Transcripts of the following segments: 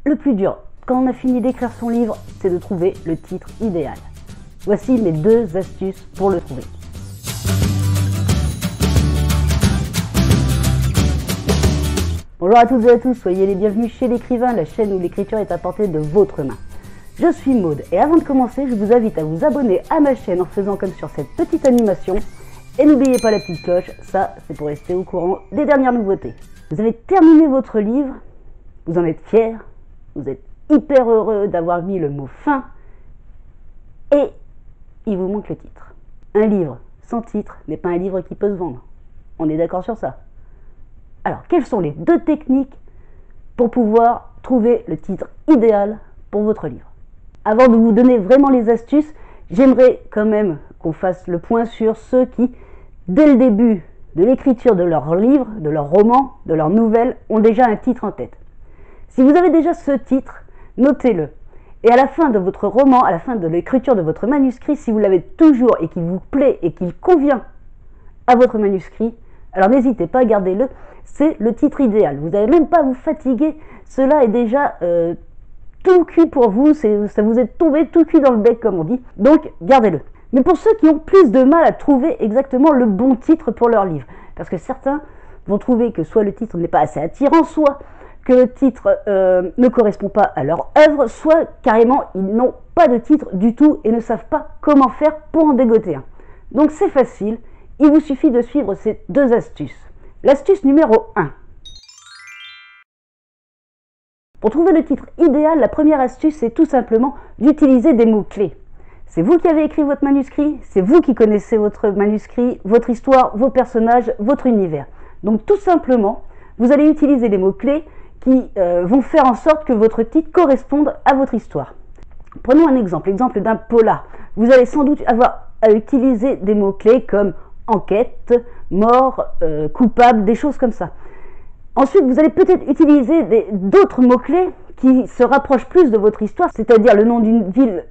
Le plus dur, quand on a fini d'écrire son livre, c'est de trouver le titre idéal. Voici mes 2 astuces pour le trouver. Bonjour à toutes et à tous, soyez les bienvenus chez l'écrivain, la chaîne où l'écriture est à portée de votre main. Je suis Maude et avant de commencer, je vous invite à vous abonner à ma chaîne en faisant comme sur cette petite animation. Et n'oubliez pas la petite cloche, ça c'est pour rester au courant des dernières nouveautés. Vous avez terminé votre livre, vous en êtes fier, vous êtes hyper heureux d'avoir mis le mot fin et il vous manque le titre. Un livre sans titre n'est pas un livre qui peut se vendre. On est d'accord sur ça? Alors, quelles sont les 2 techniques pour pouvoir trouver le titre idéal pour votre livre? Avant de vous donner vraiment les astuces, j'aimerais quand même qu'on fasse le point sur ceux qui, dès le début de l'écriture de leur livre, de leur roman, de leur nouvelle, ont déjà un titre en tête. Si vous avez déjà ce titre, notez-le. Et à la fin de votre roman, à la fin de l'écriture de votre manuscrit, si vous l'avez toujours et qu'il vous plaît et qu'il convient à votre manuscrit, alors n'hésitez pas, gardez-le, c'est le titre idéal. Vous n'avez même pas à vous fatiguer, cela est déjà tout cuit pour vous, ça vous est tombé tout cuit dans le bec comme on dit, donc gardez-le. Mais pour ceux qui ont plus de mal à trouver exactement le bon titre pour leur livre, parce que certains vont trouver que soit le titre n'est pas assez attirant, soit que le titre ne correspond pas à leur œuvre, soit carrément ils n'ont pas de titre du tout et ne savent pas comment faire pour en dégoter un. Donc c'est facile, il vous suffit de suivre ces 2 astuces. L'astuce numéro 1. Pour trouver le titre idéal, la première astuce c'est tout simplement d'utiliser des mots-clés. C'est vous qui avez écrit votre manuscrit, c'est vous qui connaissez votre manuscrit, votre histoire, vos personnages, votre univers. Donc tout simplement, vous allez utiliser des mots-clés qui vont faire en sorte que votre titre corresponde à votre histoire. Prenons un exemple, l'exemple d'un polar. Vous allez sans doute avoir à utiliser des mots-clés comme enquête, mort, coupable, des choses comme ça. Ensuite, vous allez peut-être utiliser d'autres mots-clés qui se rapprochent plus de votre histoire, c'est-à-dire le nom d'une ville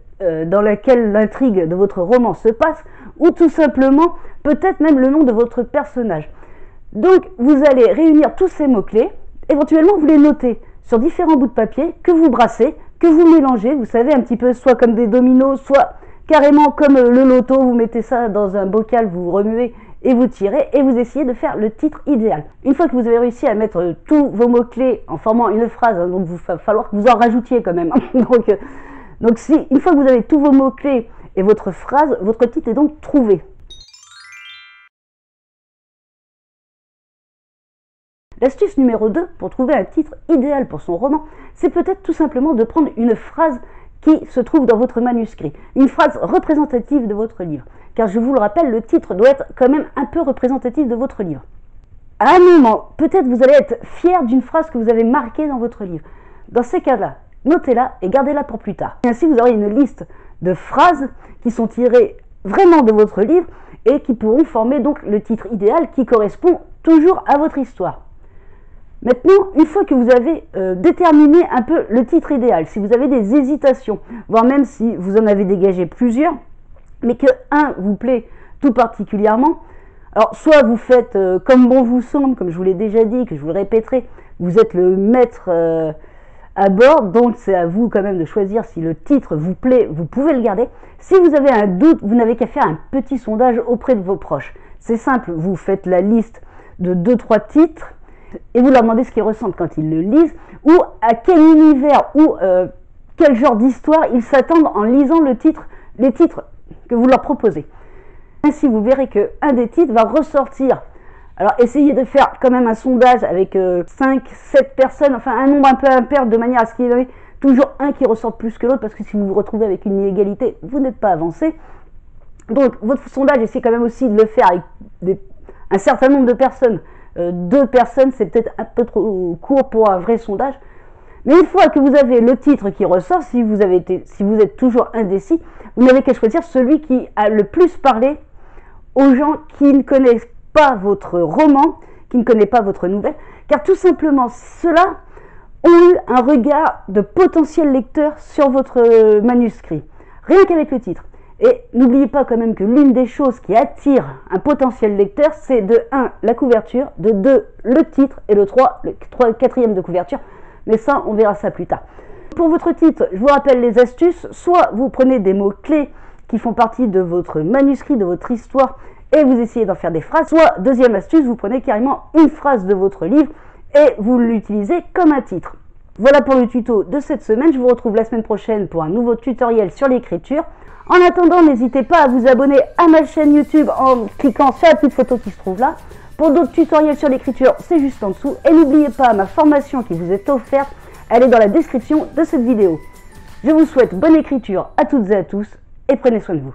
dans laquelle l'intrigue de votre roman se passe, ou tout simplement, peut-être même le nom de votre personnage. Donc, vous allez réunir tous ces mots-clés, éventuellement vous les notez sur différents bouts de papier que vous brassez, que vous mélangez, vous savez, un petit peu soit comme des dominos, soit carrément comme le loto, vous mettez ça dans un bocal, vous remuez et vous tirez et vous essayez de faire le titre idéal. Une fois que vous avez réussi à mettre tous vos mots-clés en formant une phrase, hein, donc il va falloir que vous en rajoutiez quand même. donc si, une fois que vous avez tous vos mots-clés et votre phrase, votre titre est donc trouvé. L'astuce numéro 2 pour trouver un titre idéal pour son roman, c'est peut-être tout simplement de prendre une phrase qui se trouve dans votre manuscrit, une phrase représentative de votre livre. Car je vous le rappelle, le titre doit être quand même un peu représentatif de votre livre. À un moment, peut-être vous allez être fier d'une phrase que vous avez marquée dans votre livre. Dans ces cas-là, notez-la et gardez-la pour plus tard. Et ainsi, vous aurez une liste de phrases qui sont tirées vraiment de votre livre et qui pourront former donc le titre idéal qui correspond toujours à votre histoire. Maintenant, une fois que vous avez déterminé un peu le titre idéal, si vous avez des hésitations, voire même si vous en avez dégagé plusieurs, mais que un vous plaît tout particulièrement, alors soit vous faites comme bon vous semble, comme je vous l'ai déjà dit, que je vous le répéterai, vous êtes le maître à bord, donc c'est à vous quand même de choisir si le titre vous plaît, vous pouvez le garder. Si vous avez un doute, vous n'avez qu'à faire un petit sondage auprès de vos proches. C'est simple, vous faites la liste de 2-3 titres, et vous leur demandez ce qu'ils ressentent quand ils le lisent, ou à quel univers ou quel genre d'histoire ils s'attendent en lisant les titres que vous leur proposez. Ainsi, vous verrez qu'un des titres va ressortir. Alors, essayez de faire quand même un sondage avec 5, 7 personnes, enfin un nombre un peu impair, de manière à ce qu'il y en ait toujours un qui ressorte plus que l'autre, parce que si vous vous retrouvez avec une inégalité, vous n'êtes pas avancé. Donc, votre sondage, essayez quand même aussi de le faire avec un certain nombre de personnes. 2 personnes, c'est peut-être un peu trop court pour un vrai sondage. Mais une fois que vous avez le titre qui ressort, si vous êtes toujours indécis, vous n'avez qu'à choisir celui qui a le plus parlé aux gens qui ne connaissent pas votre roman, qui ne connaissent pas votre nouvelle, car tout simplement, ceux-là ont eu un regard de potentiel lecteur sur votre manuscrit, rien qu'avec le titre. Et n'oubliez pas quand même que l'une des choses qui attire un potentiel lecteur, c'est de 1, la couverture, de 2, le titre, et le 3, le quatrième de couverture, mais ça, on verra ça plus tard. Pour votre titre, je vous rappelle les astuces. Soit vous prenez des mots-clés qui font partie de votre manuscrit, de votre histoire, et vous essayez d'en faire des phrases. Soit, deuxième astuce, vous prenez carrément une phrase de votre livre et vous l'utilisez comme un titre. Voilà pour le tuto de cette semaine. Je vous retrouve la semaine prochaine pour un nouveau tutoriel sur l'écriture. En attendant, n'hésitez pas à vous abonner à ma chaîne YouTube en cliquant sur la petite photo qui se trouve là. Pour d'autres tutoriels sur l'écriture, c'est juste en dessous. Et n'oubliez pas ma formation qui vous est offerte, elle est dans la description de cette vidéo. Je vous souhaite bonne écriture à toutes et à tous et prenez soin de vous.